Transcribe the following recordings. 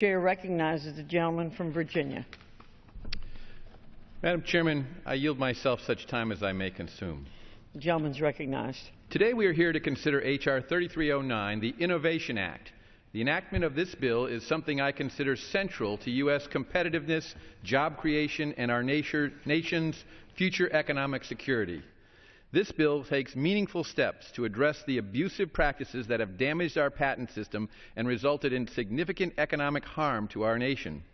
Chair recognizes the gentleman from Virginia. Madam Chairman, I yield myself such time as I may consume. The gentleman is recognized. Today we are here to consider H.R. 3309, the Innovation Act. The enactment of this bill is something I consider central to U.S. competitiveness, job creation, and our nation's future economic security. This bill takes meaningful steps to address the abusive practices that have damaged our patent system and resulted in significant economic harm to our nation.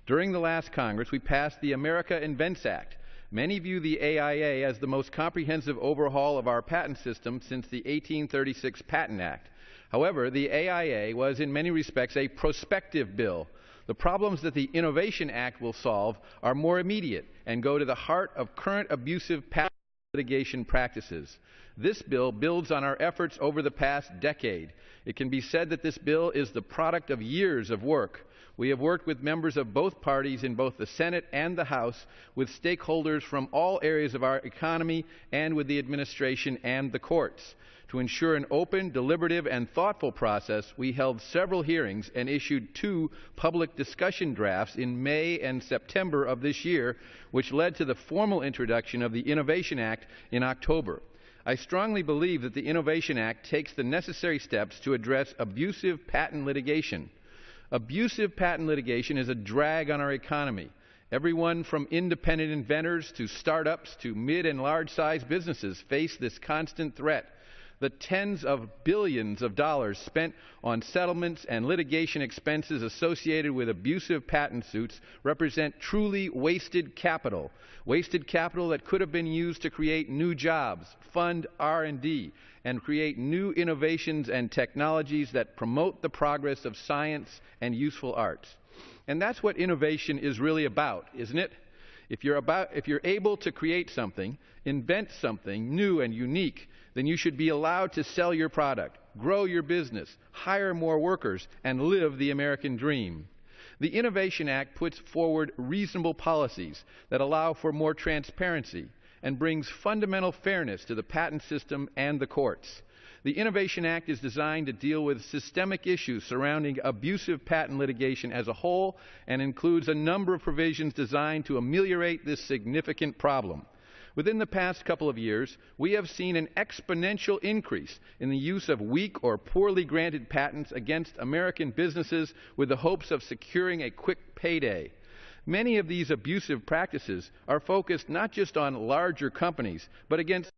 During the last Congress, we passed the America Invents Act. Many view the AIA as the most comprehensive overhaul of our patent system since the 1836 Patent Act. However, the AIA was in many respects a prospective bill. The problems that the Innovation Act will solve are more immediate and go to the heart of current abusive patent litigation practices. This bill builds on our efforts over the past decade. It can be said that this bill is the product of years of work. We have worked with members of both parties in both the Senate and the House, with stakeholders from all areas of our economy, and with the administration and the courts. To ensure an open, deliberative, and thoughtful process, we held several hearings and issued 2 public discussion drafts in May and September of this year, which led to the formal introduction of the Innovation Act in October. I strongly believe that the Innovation Act takes the necessary steps to address abusive patent litigation. Abusive patent litigation is a drag on our economy. Everyone from independent inventors to startups to mid and large-sized businesses face this constant threat. The tens of billions of dollars spent on settlements and litigation expenses associated with abusive patent suits represent truly wasted capital that could have been used to create new jobs, fund R&D, and create new innovations and technologies that promote the progress of science and useful arts. And that's what innovation is really about, isn't it? If you're able to create something, invent something new and unique, then you should be allowed to sell your product, grow your business, hire more workers, and live the American dream. The Innovation Act puts forward reasonable policies that allow for more transparency and brings fundamental fairness to the patent system and the courts. The Innovation Act is designed to deal with systemic issues surrounding abusive patent litigation as a whole and includes a number of provisions designed to ameliorate this significant problem. Within the past couple of years, we have seen an exponential increase in the use of weak or poorly granted patents against American businesses with the hopes of securing a quick payday. Many of these abusive practices are focused not just on larger companies, but against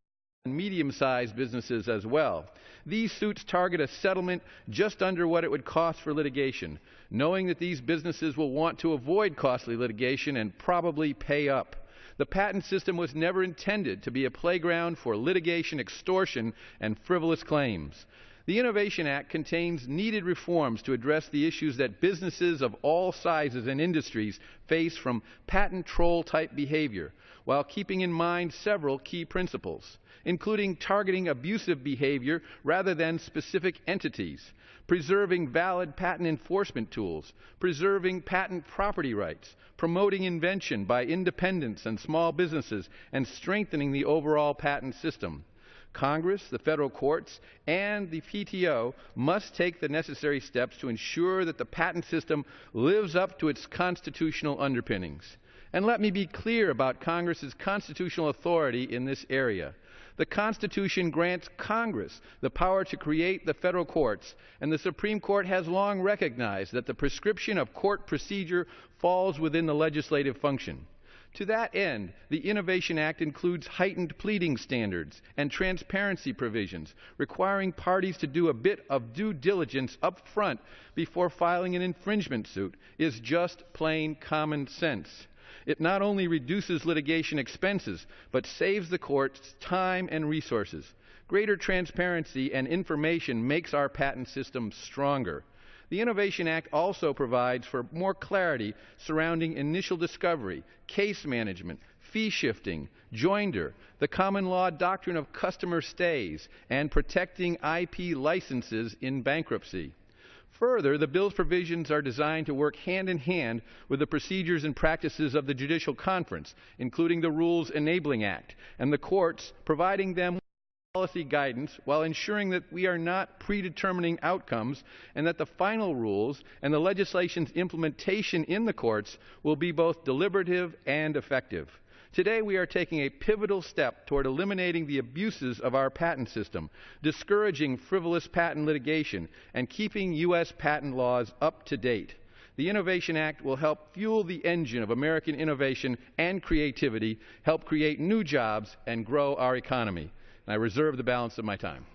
medium-sized businesses as well. These suits target a settlement just under what it would cost for litigation, knowing that these businesses will want to avoid costly litigation and probably pay up. The patent system was never intended to be a playground for litigation, extortion, and frivolous claims. The Innovation Act contains needed reforms to address the issues that businesses of all sizes and industries face from patent troll-type behavior, while keeping in mind several key principles, including targeting abusive behavior rather than specific entities, preserving valid patent enforcement tools, preserving patent property rights, promoting invention by independents and small businesses, and strengthening the overall patent system. Congress, the federal courts, and the PTO must take the necessary steps to ensure that the patent system lives up to its constitutional underpinnings. And let me be clear about Congress's constitutional authority in this area. The Constitution grants Congress the power to create the federal courts, and the Supreme Court has long recognized that the prescription of court procedure falls within the legislative function. To that end, the Innovation Act includes heightened pleading standards and transparency provisions, requiring parties to do a bit of due diligence up front before filing an infringement suit is just plain common sense. It not only reduces litigation expenses, but saves the courts time and resources. Greater transparency and information makes our patent system stronger. The Innovation Act also provides for more clarity surrounding initial discovery, case management, fee shifting, joinder, the common law doctrine of customer stays, and protecting IP licenses in bankruptcy. Further, the bill's provisions are designed to work hand in hand with the procedures and practices of the Judicial Conference, including the Rules Enabling Act, and the courts, providing them policy guidance while ensuring that we are not predetermining outcomes and that the final rules and the legislation's implementation in the courts will be both deliberative and effective. Today, we are taking a pivotal step toward eliminating the abuses of our patent system, discouraging frivolous patent litigation, and keeping U.S. patent laws up to date. The Innovation Act will help fuel the engine of American innovation and creativity, help create new jobs, and grow our economy. And I reserve the balance of my time.